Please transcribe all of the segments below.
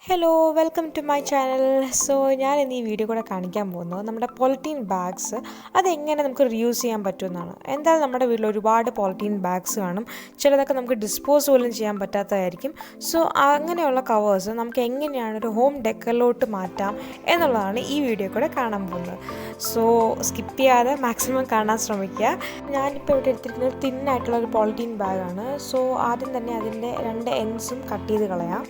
Hello welcome to my channel. So ഞാൻ ഇന്ന് ഈ വീഡിയോ കൂടെ കാണിക്കാൻ പോകുന്നത് നമ്മുടെ പോളിത്തീൻ ബാഗ്സ് അതെങ്ങനെ നമുക്ക് റീയൂസ് ചെയ്യാൻ പറ്റുമെന്നാണ്. എന്തായാലും നമ്മുടെ വീട്ടിൽ ഒരുപാട് പോളിത്തീൻ ബാഗ്സ് കാണും. ചിലതൊക്കെ നമുക്ക് ഡിസ്പോസ് പോലും ചെയ്യാൻ പറ്റാത്തതായിരിക്കും. സോ അങ്ങനെയുള്ള കവേഴ്സ് നമുക്ക് എങ്ങനെയാണ് ഒരു ഹോം ഡെക്കറിലോട്ട് മാറ്റാം എന്നുള്ളതാണ് ഈ വീഡിയോ കൂടെ കാണാൻ പോകുന്നത്. സോ സ്കിപ്പ് ചെയ്യാതെ മാക്സിമം കാണാൻ ശ്രമിക്കുക. ഞാനിപ്പോൾ ഇവിടെ എടുത്തിരിക്കുന്നത് തിന്നായിട്ടുള്ള ഒരു പോളിത്തീൻ ബാഗാണ്. സോ ആദ്യം തന്നെ അതിൻ്റെ രണ്ട് എൻഡ്സും കട്ട് ചെയ്ത് കളയാം.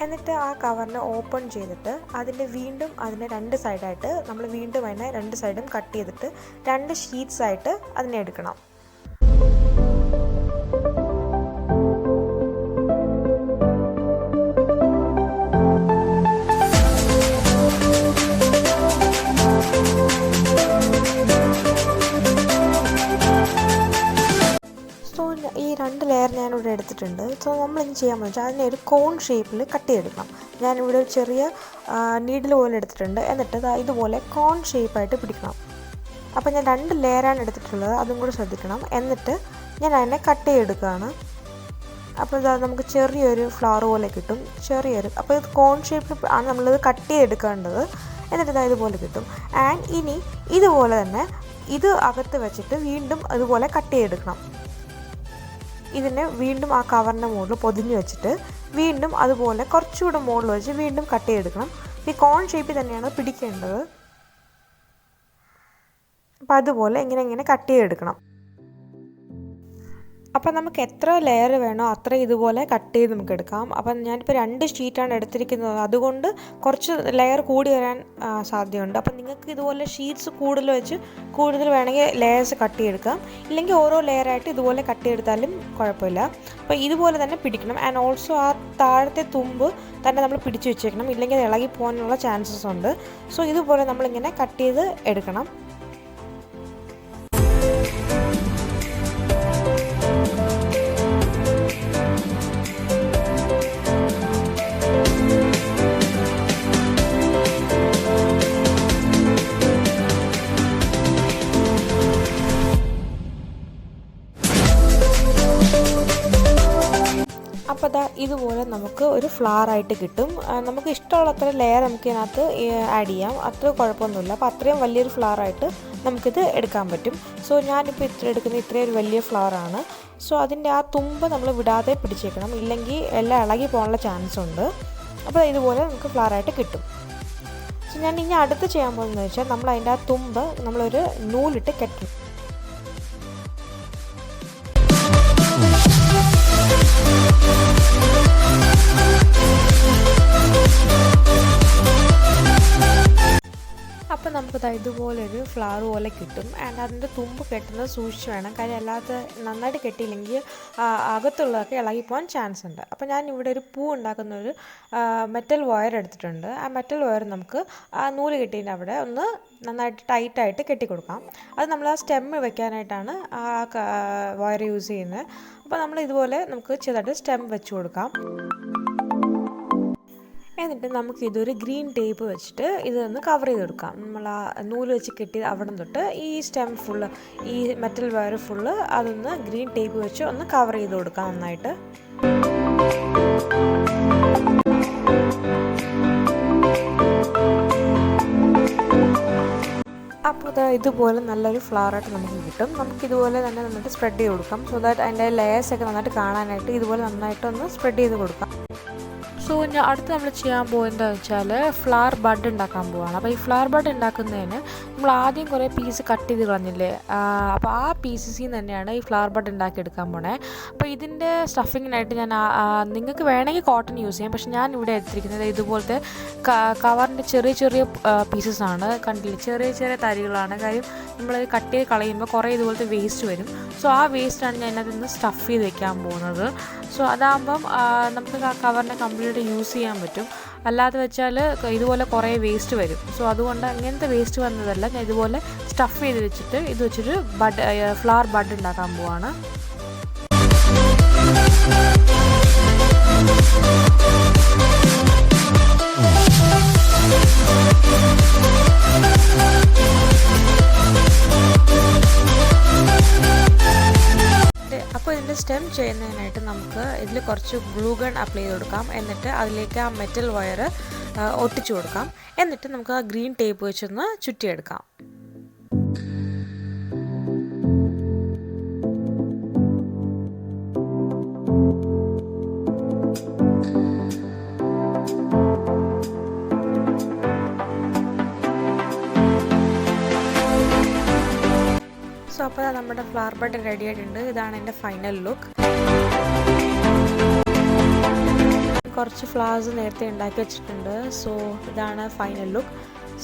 എന്നിട്ട് ആ കവറിനെ ഓപ്പൺ ചെയ്തിട്ട് അതിൻ്റെ രണ്ട് സൈഡായിട്ട് നമ്മൾ വീണ്ടും അതിനെ രണ്ട് സൈഡും കട്ട് ചെയ്തിട്ട് രണ്ട് ഷീറ്റ്സ് ആയിട്ട് അതിനെ എടുക്കണം. ഈ രണ്ട് ലെയർ ഞാനിവിടെ എടുത്തിട്ടുണ്ട്. സോ നമ്മളിന്ന് ചെയ്യാമെന്ന് വെച്ചാൽ അതിനെ ഒരു കോൺ ഷേപ്പിൽ കട്ട് ചെയ്തെടുക്കണം. ഞാനിവിടെ ഒരു ചെറിയ നീഡിൽ പോലെ എടുത്തിട്ടുണ്ട്. എന്നിട്ട് ഇതുപോലെ കോൺ ഷേപ്പായിട്ട് പിടിക്കണം. അപ്പോൾ ഞാൻ രണ്ട് ലെയറാണ് എടുത്തിട്ടുള്ളത്, അതും കൂടി ശ്രദ്ധിക്കണം. എന്നിട്ട് ഞാൻ അതിനെ കട്ട് ചെയ്തെടുക്കുകയാണ്. അപ്പോൾ ഇതാ നമുക്ക് ചെറിയൊരു ഫ്ലവർ പോലെ കിട്ടും. അപ്പോൾ ഇത് കോൺ ഷേപ്പിൽ ആണ് നമ്മളിത് കട്ട് ചെയ്തെടുക്കേണ്ടത്. എന്നിട്ട് ഇതാ ഇതുപോലെ കിട്ടും. ആൻഡ് ഇനി ഇതുപോലെ തന്നെ ഇത് അകത്ത് വെച്ചിട്ട് വീണ്ടും അതുപോലെ കട്ട് ചെയ്തെടുക്കണം. ഇതിനെ വീണ്ടും ആ കവറിൻ്റെ മുകളിൽ പൊതിഞ്ഞ് വെച്ചിട്ട് വീണ്ടും അതുപോലെ കുറച്ചുകൂടെ മുകളിൽ വെച്ച് വീണ്ടും കട്ട് ചെയ്തെടുക്കണം. ഈ കോൺ ഷേപ്പിൽ തന്നെയാണ് പിടിക്കേണ്ടത്. അപ്പോൾ അതുപോലെ ഇങ്ങനെ കട്ട് ചെയ്തെടുക്കണം. അപ്പോൾ നമുക്ക് എത്ര ലെയർ വേണോ അത്ര ഇതുപോലെ കട്ട് ചെയ്ത് നമുക്ക് എടുക്കാം. അപ്പം ഞാനിപ്പോൾ 2 ഷീറ്റാണ് എടുത്തിരിക്കുന്നത്, അതുകൊണ്ട് കുറച്ച് ലെയർ കൂടി വരാൻ സാധ്യതയുണ്ട്. അപ്പം നിങ്ങൾക്ക് ഇതുപോലെ ഷീറ്റ്സ് കൂടുതൽ വേണമെങ്കിൽ ലെയേഴ്സ് കട്ട് ചെയ്തെടുക്കാം. ഇല്ലെങ്കിൽ ഓരോ ലെയറായിട്ട് ഇതുപോലെ കട്ട് ചെയ്തെടുത്താലും കുഴപ്പമില്ല. അപ്പോൾ ഇതുപോലെ തന്നെ പിടിക്കണം. ആൻഡ് ഓൾസോ ആ താഴത്തെ തുമ്പ് തന്നെ നമ്മൾ പിടിച്ച് വെച്ചേക്കണം, ഇല്ലെങ്കിൽ അത് ഇളകി പോകാനുള്ള ചാൻസസ് ഉണ്ട്. സോ ഇതുപോലെ നമ്മളിങ്ങനെ കട്ട് ചെയ്ത് എടുക്കണം. അപ്പോൾ ഇതുപോലെ നമുക്ക് ഒരു ഫ്ലവർ ആയിട്ട് കിട്ടും. നമുക്ക് ഇഷ്ടമുള്ളത്ര ലെയർ നമുക്ക് ഇതിനകത്ത് ആഡ് ചെയ്യാം, അത്ര കുഴപ്പമൊന്നുമില്ല. അപ്പോൾ അത്രയും വലിയൊരു ഫ്ലവർ ആയിട്ട് നമുക്കിത് എടുക്കാൻ പറ്റും. സോ ഞാനിപ്പോൾ എടുക്കുന്ന ഇത്രയും ഒരു വലിയ ഫ്ലവറാണ്. സോ അതിൻ്റെ ആ തുമ്പ് നമ്മൾ വിടാതെ പിടിച്ചേക്കണം, ഇല്ലെങ്കിൽ എല്ലാം ഇളകി പോകാനുള്ള ചാൻസ് ഉണ്ട്. അപ്പോൾ ഇതുപോലെ നമുക്ക് ഫ്ലവർ ആയിട്ട് കിട്ടും. സോ ഞാൻ ഇനി അടുത്ത് ചെയ്യാൻ പോകുന്നതെന്ന് വെച്ചാൽ നമ്മൾ അതിൻ്റെ ആ തുമ്പ് നമ്മളൊരു നൂലിട്ട് കെട്ടണം. അപ്പോൾ നമുക്ക് ഇതുപോലൊരു ഫ്ലവർ പോലെ കിട്ടും. ആൻഡ് അതിൻ്റെ തുമ്പ് കെട്ടുന്നത് സൂക്ഷിച്ച് വേണം, കാര്യം അല്ലാതെ നന്നായിട്ട് കെട്ടിയില്ലെങ്കിൽ അകത്തുള്ളതൊക്കെ ഇളകിപ്പോകാൻ ചാൻസ് ഉണ്ട്. അപ്പോൾ ഞാൻ ഇവിടെ ഒരു പൂ ഉണ്ടാക്കുന്ന ഒരു മെറ്റൽ വയർ എടുത്തിട്ടുണ്ട്. ആ മെറ്റൽ വയർ നമുക്ക് ആ നൂല് കെട്ടിയതിൻ്റെ അവിടെ ഒന്ന് നന്നായിട്ട് ടൈറ്റായിട്ട് കെട്ടിക്കൊടുക്കാം. അത് നമ്മൾ ആ സ്റ്റെമ്മ് വെക്കാനായിട്ടാണ് ആ വയർ യൂസ് ചെയ്യുന്നത്. അപ്പോൾ നമ്മൾ ഇതുപോലെ നമുക്ക് ചെറുതായിട്ട് സ്റ്റെം വെച്ച് കൊടുക്കാം. എന്നിട്ട് നമുക്കിതൊരു ഗ്രീൻ ടേപ്പ് വെച്ചിട്ട് ഇതൊന്ന് കവർ ചെയ്ത് കൊടുക്കാം. നമ്മൾ ആ നൂല് വെച്ച് കെട്ടി അവിടെ തൊട്ട് ഈ സ്റ്റെം ഫുള്ള്, ഈ മെറ്റൽ വയർ ഫുള്ള് അതൊന്ന് ഗ്രീൻ ടേപ്പ് വെച്ച് ഒന്ന് കവർ ചെയ്ത് കൊടുക്കാം നന്നായിട്ട്. അപ്പോൾ ഇതുപോലെ നല്ലൊരു ഫ്ലവറായിട്ട് നമുക്ക് കിട്ടും. നമുക്കിതുപോലെ തന്നെ നന്നായിട്ട് സ്പ്രെഡ് ചെയ്ത് കൊടുക്കാം. സോ ദാറ്റ് അതിൻ്റെ ലെയേഴ്സൊക്കെ നന്നായിട്ട് കാണാനായിട്ട് ഇതുപോലെ നന്നായിട്ടൊന്ന് സ്പ്രെഡ് ചെയ്ത് കൊടുക്കാം. സോ അടുത്ത് നമ്മൾ ചെയ്യാൻ പോകുന്നത് വെച്ചാൽ ഫ്ലവർ ബഡ് ഉണ്ടാക്കാൻ പോവുകയാണ്. അപ്പോൾ ഈ ഫ്ലവർ ബഡ് ഉണ്ടാക്കുന്നതിന് നമ്മൾ ആദ്യം കുറേ പീസ് കട്ട് ചെയ്ത് കളഞ്ഞില്ലേ, അപ്പോൾ ആ പീസസിൽ നിന്ന് തന്നെയാണ് ഈ ഫ്ലവർ ബഡ് ഉണ്ടാക്കിയെടുക്കാൻ പോണേ. അപ്പോൾ ഇതിൻ്റെ സ്റ്റഫിങ്ങിനായിട്ട് ഞാൻ നിങ്ങൾക്ക് വേണമെങ്കിൽ കോട്ടൺ യൂസ് ചെയ്യാം, പക്ഷെ ഞാൻ ഇവിടെ എടുത്തിരിക്കുന്നത് ഇതുപോലത്തെ കവറിൻ്റെ ചെറിയ പീസസാണ്. കണ്ടില്ലേ, ചെറിയ തരികളാണ്. കാര്യം നമ്മൾ കട്ട് ചെയ്ത് കളയുമ്പോൾ കുറേ ഇതുപോലത്തെ വേസ്റ്റ് വരും. സോ ആ വേസ്റ്റാണ് ഞാൻ അതിനകത്ത് സ്റ്റഫ് ചെയ്ത് വെക്കാൻ പോകുന്നത്. സോ അതാകുമ്പം നമുക്ക് ആ കവറിനെ കംപ്ലീറ്റ് യൂസ് ചെയ്യാൻ പറ്റും. അല്ലാതെ വെച്ചാൽ ഇതുപോലെ കുറേ വേസ്റ്റ് വരും. സോ അതുകൊണ്ട് അങ്ങനത്തെ വേസ്റ്റ് വന്നതല്ല, ഞാൻ ഇതുപോലെ സ്റ്റഫ് ചെയ്ത് വെച്ചിട്ട് ഇത് വെച്ചിട്ട് ഫ്ലവർ ബഡ് ഉണ്ടാക്കാൻ പോവാണ്. സ്റ്റെം ചെയ്യുന്നതിനായിട്ട് നമുക്ക് ഇതിൽ കുറച്ച് ഗ്ലൂ ഗൺ അപ്ലൈ ചെയ്ത് കൊടുക്കാം. എന്നിട്ട് അതിലേക്ക് ആ മെറ്റൽ വയർ ഒട്ടിച്ചു കൊടുക്കാം. എന്നിട്ട് നമുക്ക് ആ ഗ്രീൻ ടേപ്പ് വെച്ചൊന്ന് ചുറ്റിയെടുക്കാം. സോ അപ്പോൾ നമ്മുടെ ഫ്ലവർ ബഡ് റെഡി ആയിട്ടുണ്ട്. ഇതാണ് എൻ്റെ ഫൈനൽ ലുക്ക്. കുറച്ച് ഫ്ലവേഴ്സ് നേരത്തെ ഉണ്ടാക്കി വെച്ചിട്ടുണ്ട്. സോ ഇതാണ് ഫൈനൽ ലുക്ക്.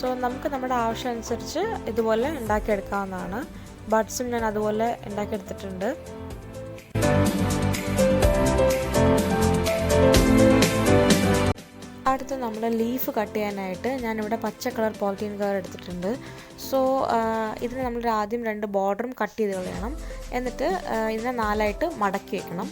സോ നമുക്ക് നമ്മുടെ ആവശ്യം അനുസരിച്ച് ഇതുപോലെ ഉണ്ടാക്കിയെടുക്കാവുന്നതാണ്. ബഡ്സും ഞാൻ അതുപോലെ ഉണ്ടാക്കിയെടുത്തിട്ടുണ്ട്. അടുത്ത് നമ്മുടെ ലീഫ് കട്ട് ചെയ്യാനായിട്ട് ഞാനിവിടെ പച്ച കളർ പോളിത്തീൻ കവർ എടുത്തിട്ടുണ്ട്. സോ ഇതിന് നമ്മൾ ആദ്യം 2 ബോർഡറും കട്ട് ചെയ്ത് കളയണം. എന്നിട്ട് ഇതിനെ 4ആയിട്ട് മടക്കി വെക്കണം.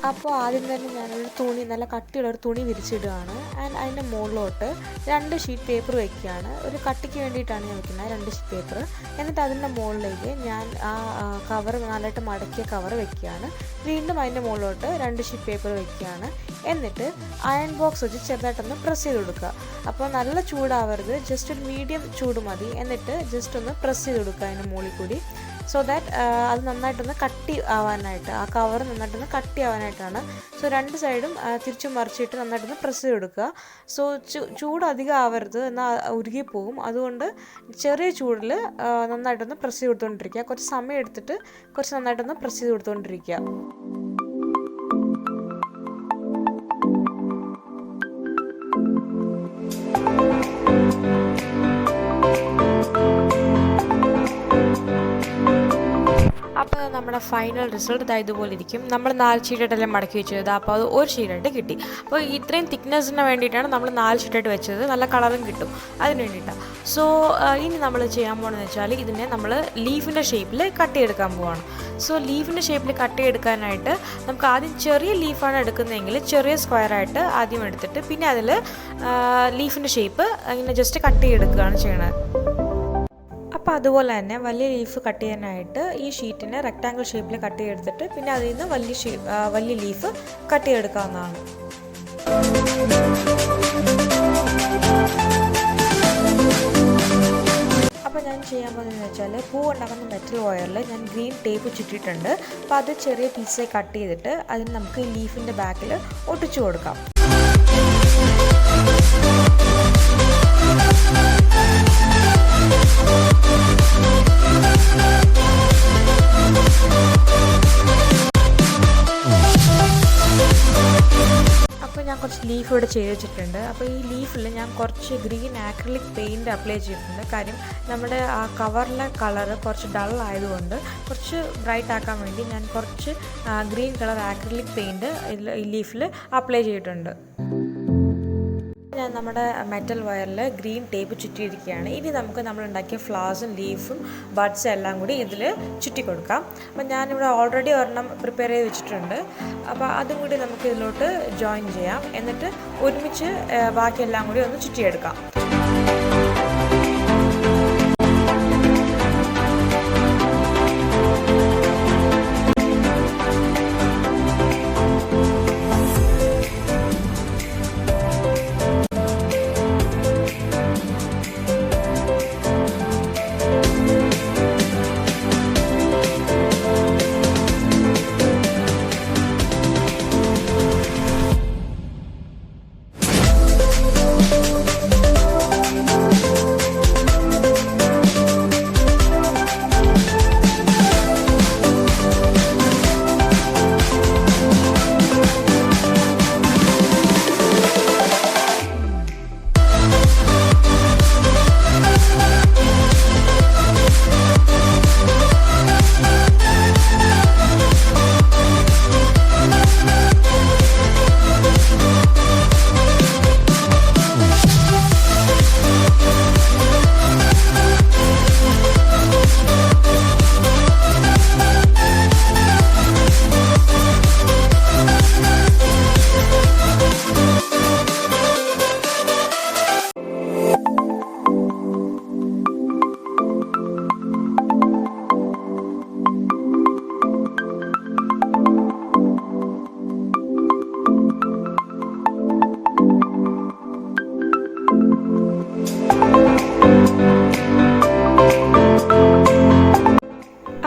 അപ്പോൾ ആദ്യം തന്നെ ഞാനൊരു തുണി, നല്ല കട്ടിയുള്ളൊരു തുണി വിരിച്ചിടുകയാണ്. ആൻഡ് അതിൻ്റെ മുകളിലോട്ട് 2 ഷീറ്റ് പേപ്പർ വയ്ക്കുകയാണ്. ഒരു കട്ടിക്ക് വേണ്ടിയിട്ടാണ് ഞാൻ വയ്ക്കുന്നത്, 2 ഷീറ്റ് പേപ്പർ. എന്നിട്ട് അതിൻ്റെ മുകളിലേക്ക് ഞാൻ ആ കവർ, നല്ലതായിട്ട് മടക്കിയ കവർ വയ്ക്കുകയാണ്. വീണ്ടും അതിൻ്റെ മുകളിലോട്ട് 2 ഷീറ്റ് പേപ്പർ വയ്ക്കുകയാണ്. എന്നിട്ട് അയൺ ബോക്സ് വെച്ച് ചെറുതായിട്ടൊന്ന് പ്രസ് ചെയ്ത് കൊടുക്കുക. അപ്പോൾ നല്ല ചൂടാവരുത്, ജസ്റ്റ് ഒരു മീഡിയം ചൂട് മതി. എന്നിട്ട് ജസ്റ്റ് ഒന്ന് പ്രസ് ചെയ്ത് കൊടുക്കുക അതിൻ്റെ മുകളിൽ കൂടി. സോ ദാറ്റ് അത് നന്നായിട്ടൊന്ന് കട്ടി ആവാനായിട്ട്, ആ കവർ നന്നായിട്ടൊന്ന് കട്ടി ആവാനായിട്ടാണ്. സോ 2 സൈഡും തിരിച്ചു മറിച്ചിട്ട് നന്നായിട്ടൊന്ന് പ്രസ് ചെയ്ത് കൊടുക്കുക. സോ ചൂട് അധികം ആവരുത്, എന്നാൽ ഉരുകിപ്പോകും. അതുകൊണ്ട് ചെറിയ ചൂടിൽ നന്നായിട്ടൊന്ന് പ്രസ് ചെയ്ത് കൊടുത്തുകൊണ്ടിരിക്കുക. കുറച്ച് സമയം എടുത്തിട്ട് കുറച്ച് നന്നായിട്ടൊന്ന് പ്രസ് ചെയ്ത് കൊടുത്തുകൊണ്ടിരിക്കുക. അപ്പോൾ നമ്മുടെ ഫൈനൽ റിസൾട്ട് ഇതുപോലെ ഇരിക്കും. നമ്മൾ 4 ഷീറ്റായിട്ടെല്ലാം മടക്കി വെച്ചത്. അപ്പോൾ അത് 1 ഷീറ്റായിട്ട് കിട്ടി. അപ്പോൾ ഇത്രയും തിക്നെസ്സിന് വേണ്ടിയിട്ടാണ് നമ്മൾ 4 ഷീറ്റായിട്ട് വെച്ചത്. നല്ല കളറും കിട്ടും അതിന് വേണ്ടിയിട്ടാണ്. സോ ഇനി നമ്മൾ ചെയ്യാൻ പോകുന്നത് വെച്ചാൽ ഇതിനെ നമ്മൾ ലീഫിൻ്റെ ഷേപ്പിൽ കട്ട് ചെയ്തെടുക്കാൻ പോവാണ്. സോ ലീഫിൻ്റെ ഷേപ്പിൽ കട്ട് ചെയ്തെടുക്കാനായിട്ട് നമുക്ക് ആദ്യം ചെറിയ ലീഫാണ് എടുക്കുന്നതെങ്കിൽ ചെറിയ സ്ക്വയറായിട്ട് ആദ്യം എടുത്തിട്ട് പിന്നെ അതിൽ ലീഫിൻ്റെ ഷേപ്പ് ഇങ്ങനെ ജസ്റ്റ് കട്ട് ചെയ്തെടുക്കുകയാണ് ചെയ്യണത്. അപ്പോൾ അതുപോലെ തന്നെ വലിയ ലീഫ് കട്ട് ചെയ്യാനായിട്ട് ഈ ഷീറ്റിനെ റെക്റ്റാങ്കിൾ ഷേപ്പിൽ കട്ട് ചെയ്തെടുത്തിട്ട് പിന്നെ അതിൽ നിന്ന് വലിയ ലീഫ് കട്ട് ചെയ്തെടുക്കാവുന്നതാണ്. അപ്പോൾ ഞാൻ ചെയ്യാൻ പോകുന്നതെന്ന് വെച്ചാൽ പൂ ഉണ്ടാക്കുന്ന മെറ്റൽ വയറിൽ ഞാൻ ഗ്രീൻ ടേപ്പ് ചുറ്റിയിട്ടുണ്ട്. അപ്പോൾ അത് ചെറിയ പീസായി കട്ട് ചെയ്തിട്ട് അതിന് നമുക്ക് ലീഫിൻ്റെ ബാക്കിൽ ഒട്ടിച്ചു കൊടുക്കാം. അപ്പോൾ ഞാൻ കുറച്ച് ലീഫ് ഇവിടെ ചെയ്ത് വെച്ചിട്ടുണ്ട്. അപ്പോൾ ഈ ലീഫിൽ ഞാൻ കുറച്ച് ഗ്രീൻ ആക്രിലിക് പെയിൻറ്റ് അപ്ലൈ ചെയ്തിട്ടുണ്ട്. കാര്യം നമ്മുടെ ആ കവറിലെ കളറ് കുറച്ച് ഡൾ ആയതുകൊണ്ട് കുറച്ച് ബ്രൈറ്റ് ആക്കാൻ വേണ്ടി ഞാൻ കുറച്ച് ഗ്രീൻ കളർ ആക്രിലിക് പെയിൻറ്റ് ഈ ലീഫിൽ അപ്ലൈ ചെയ്തിട്ടുണ്ട്. ഞാൻ നമ്മുടെ മെറ്റൽ വയറിൽ ഗ്രീൻ ടേപ്പ് ചുറ്റിയിരിക്കുകയാണ്. ഇനി നമുക്ക് നമ്മൾ ഉണ്ടാക്കിയ ഫ്ലവേഴ്സും ലീഫും ബഡ്സും എല്ലാം കൂടി ഇതിൽ ചുറ്റി കൊടുക്കാം. അപ്പോൾ ഞാനിവിടെ ഓൾറെഡി ഒരെണ്ണം പ്രിപ്പയർ ചെയ്ത് വെച്ചിട്ടുണ്ട്. അപ്പോൾ അതും കൂടി നമുക്ക് ഇതിലോട്ട് ജോയിൻ ചെയ്യാം. എന്നിട്ട് ഒരുമിച്ച് ബാക്കിയെല്ലാം കൂടി ഒന്ന് ചുറ്റിയെടുക്കാം.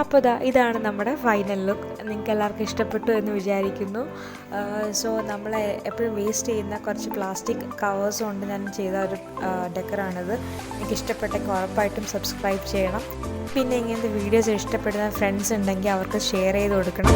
അപ്പോൾ ഇതാണ് നമ്മുടെ ഫൈനൽ ലുക്ക്. നിങ്ങൾക്ക് എല്ലാവർക്കും ഇഷ്ടപ്പെട്ടു എന്ന് വിചാരിക്കുന്നു. സോ നമ്മൾ എപ്പോഴും വേസ്റ്റ് ചെയ്യുന്ന കുറച്ച് പ്ലാസ്റ്റിക് കവേഴ്സ് കൊണ്ട് ഞാൻ ചെയ്ത ഒരു ഡെക്കറാണിത്. എനിക്ക് ഇഷ്ടപ്പെട്ടെങ്കിൽ ഉറപ്പായിട്ടും സബ്സ്ക്രൈബ് ചെയ്യണം. പിന്നെ ഇങ്ങനത്തെ വീഡിയോസ് ഇഷ്ടപ്പെടുന്ന ഫ്രണ്ട്സ് ഉണ്ടെങ്കിൽ അവർക്ക് ഷെയർ ചെയ്ത് കൊടുക്കണം.